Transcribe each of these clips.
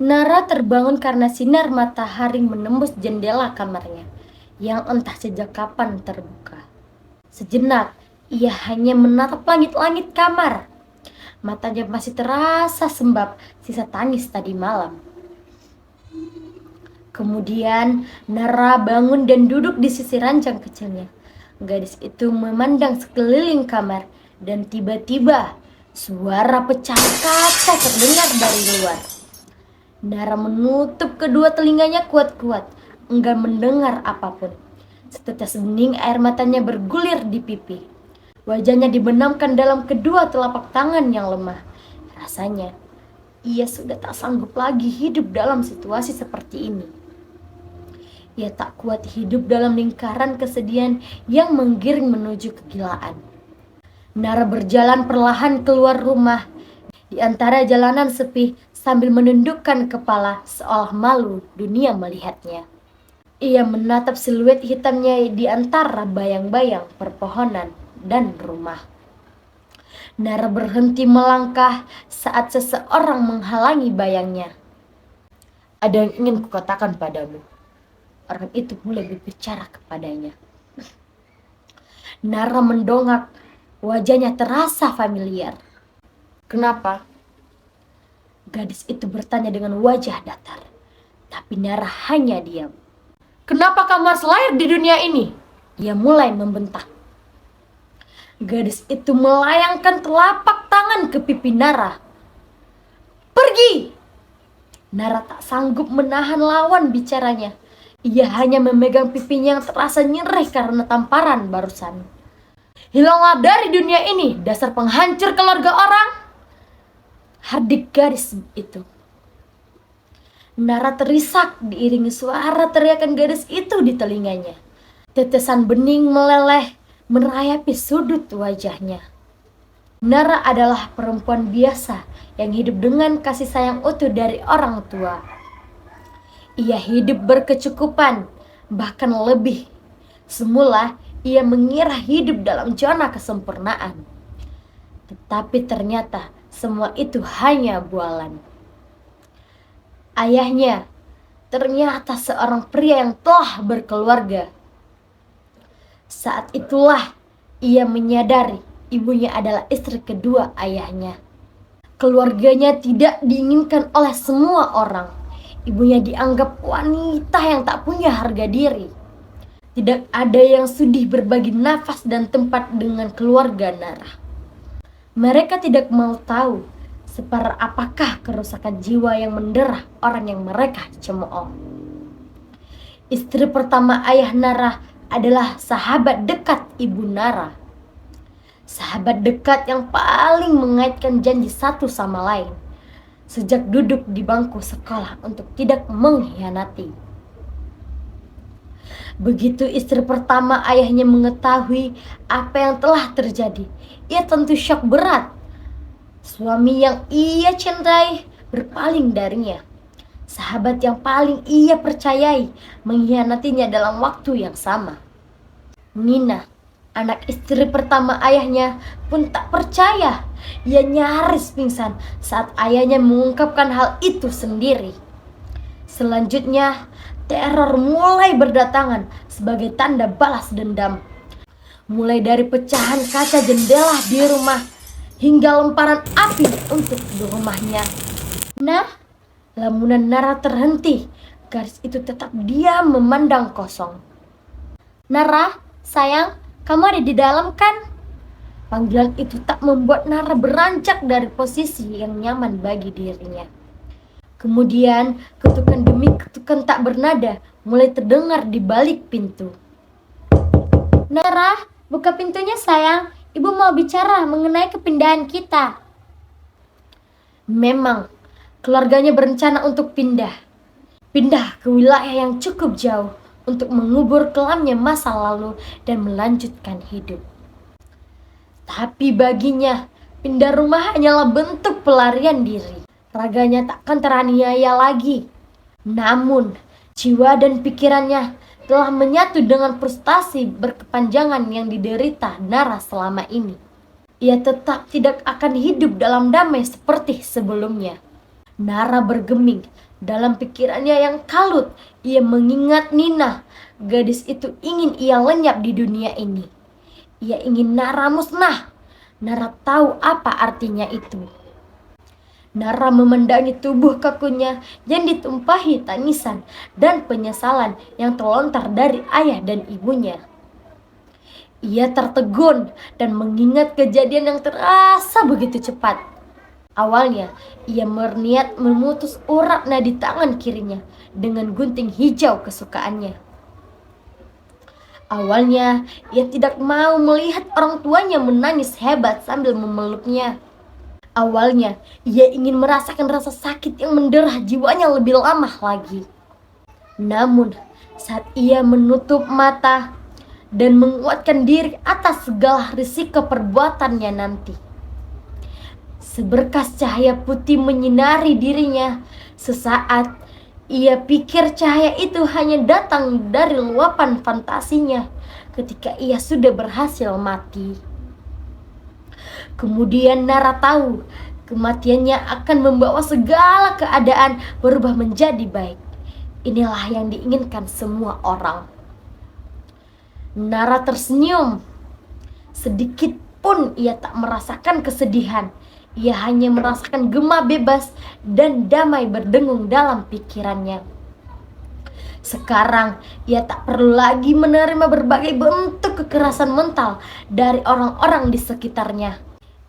Nara terbangun karena sinar matahari menembus jendela kamarnya, yang entah sejak kapan terbuka. Sejenak, ia hanya menatap langit-langit kamar. Matanya masih terasa sembab sisa tangis tadi malam. Kemudian, Nara bangun dan duduk di sisi ranjang kecilnya. Gadis itu memandang sekeliling kamar, dan tiba-tiba suara pecahan kaca terdengar dari luar. Nara menutup kedua telinganya kuat-kuat, enggan mendengar apapun. Setetes bening air matanya bergulir di pipi. Wajahnya dibenamkan dalam kedua telapak tangan yang lemah. Rasanya, ia sudah tak sanggup lagi hidup dalam situasi seperti ini. Ia tak kuat hidup dalam lingkaran kesedihan yang menggiring menuju kegilaan. Nara berjalan perlahan keluar rumah. Di antara jalanan sepi sambil menundukkan kepala seolah malu dunia melihatnya. Ia menatap siluet hitamnya di antara bayang-bayang perpohonan dan rumah. Nara berhenti melangkah saat seseorang menghalangi bayangnya. Ada yang ingin kukatakan padamu. Orang itu mulai berbicara kepadanya. Nara mendongak, wajahnya terasa familiar. Kenapa? Gadis itu bertanya dengan wajah datar. Tapi Nara hanya diam. Kenapa kamu harus lahir di dunia ini? Ia mulai membentak. Gadis itu melayangkan telapak tangan ke pipi Nara. Pergi! Nara tak sanggup menahan lawan bicaranya. Ia hanya memegang pipinya yang terasa nyerih karena tamparan barusan. Hilanglah dari dunia ini, dasar penghancur keluarga orang! Hardik gadis itu. Nara terisak diiringi suara teriakan gadis itu di telinganya. Tetesan bening meleleh merayapi sudut wajahnya. Nara adalah perempuan biasa yang hidup dengan kasih sayang utuh dari orang tua. Ia hidup berkecukupan, bahkan lebih. Semula ia mengira hidup dalam zona kesempurnaan. Tetapi ternyata semua itu hanya bualan. Ayahnya ternyata seorang pria yang telah berkeluarga. Saat itulah ia menyadari ibunya adalah istri kedua ayahnya. Keluarganya tidak diinginkan oleh semua orang. Ibunya dianggap wanita yang tak punya harga diri. Tidak ada yang sudi berbagi nafas dan tempat dengan keluarga Nara. Mereka tidak mau tahu separah apakah kerusakan jiwa yang menderah orang yang mereka cemooh. Istri pertama ayah Nara adalah sahabat dekat ibu Nara. Sahabat dekat yang paling mengaitkan janji satu sama lain. Sejak duduk di bangku sekolah untuk tidak mengkhianati. Begitu istri pertama ayahnya mengetahui apa yang telah terjadi, ia tentu syok berat. Suami yang ia cintai berpaling darinya. Sahabat yang paling ia percayai mengkhianatinya dalam waktu yang sama. Nina, anak istri pertama ayahnya, pun tak percaya. Ia nyaris pingsan saat ayahnya mengungkapkan hal itu sendiri. Selanjutnya, teror mulai berdatangan sebagai tanda balas dendam. Mulai dari pecahan kaca jendela di rumah hingga lemparan api untuk di rumahnya. Nah, lamunan Nara terhenti. Gadis itu tetap diam memandang kosong. Nara, sayang, kamu ada di dalam kan? Panggilan itu tak membuat Nara beranjak dari posisi yang nyaman bagi dirinya. Kemudian, ketukan demi ketukan tak bernada mulai terdengar di balik pintu. Nara, buka pintunya sayang. Ibu mau bicara mengenai kepindahan kita. Memang, keluarganya berencana untuk pindah. Pindah ke wilayah yang cukup jauh untuk mengubur kelamnya masa lalu dan melanjutkan hidup. Tapi baginya, pindah rumah hanyalah bentuk pelarian diri. Raganya takkan teraniaya lagi. Namun, jiwa dan pikirannya telah menyatu dengan frustasi berkepanjangan yang diderita Nara selama ini. Ia tetap tidak akan hidup dalam damai seperti sebelumnya. Nara bergeming Dalam pikirannya yang kalut, ia mengingat Nina. Gadis itu ingin ia lenyap di dunia ini. Ia ingin Nara musnah. Nara tahu apa artinya itu. Nara memandangi tubuh kakunya yang ditumpahi tangisan dan penyesalan yang terlontar dari ayah dan ibunya. Ia tertegun dan mengingat kejadian yang terasa begitu cepat. Awalnya, ia berniat memutus urat nadi tangan kirinya dengan gunting hijau kesukaannya. Awalnya, ia tidak mau melihat orang tuanya menangis hebat sambil memeluknya. Awalnya, ia ingin merasakan rasa sakit yang menderah jiwanya lebih lama lagi. Namun, saat ia menutup mata dan menguatkan diri atas segala risiko perbuatannya nanti, seberkas cahaya putih menyinari dirinya. Sesaat, ia pikir cahaya itu hanya datang dari luapan fantasinya ketika ia sudah berhasil mati. Kemudian Nara tahu kematiannya akan membawa segala keadaan berubah menjadi baik. Inilah yang diinginkan semua orang. Nara tersenyum. Sedikit pun ia tak merasakan kesedihan. Ia hanya merasakan gema bebas dan damai berdengung dalam pikirannya. Sekarang ia tak perlu lagi menerima berbagai bentuk kekerasan mental dari orang-orang di sekitarnya.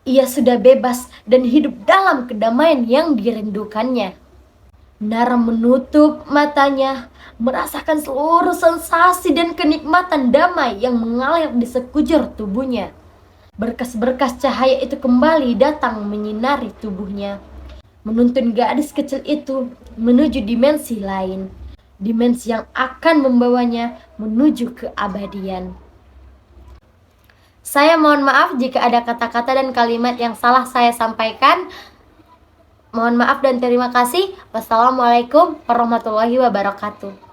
Ia sudah bebas dan hidup dalam kedamaian yang dirindukannya. Nara menutup matanya, merasakan seluruh sensasi dan kenikmatan damai yang mengalir di sekujur tubuhnya. Berkas-berkas cahaya itu kembali datang menyinari tubuhnya, menuntun gadis kecil itu menuju dimensi lain, dimensi yang akan membawanya menuju keabadian. Saya mohon maaf jika ada kata-kata dan kalimat yang salah saya sampaikan. Mohon maaf dan terima kasih. Wassalamualaikum warahmatullahi wabarakatuh.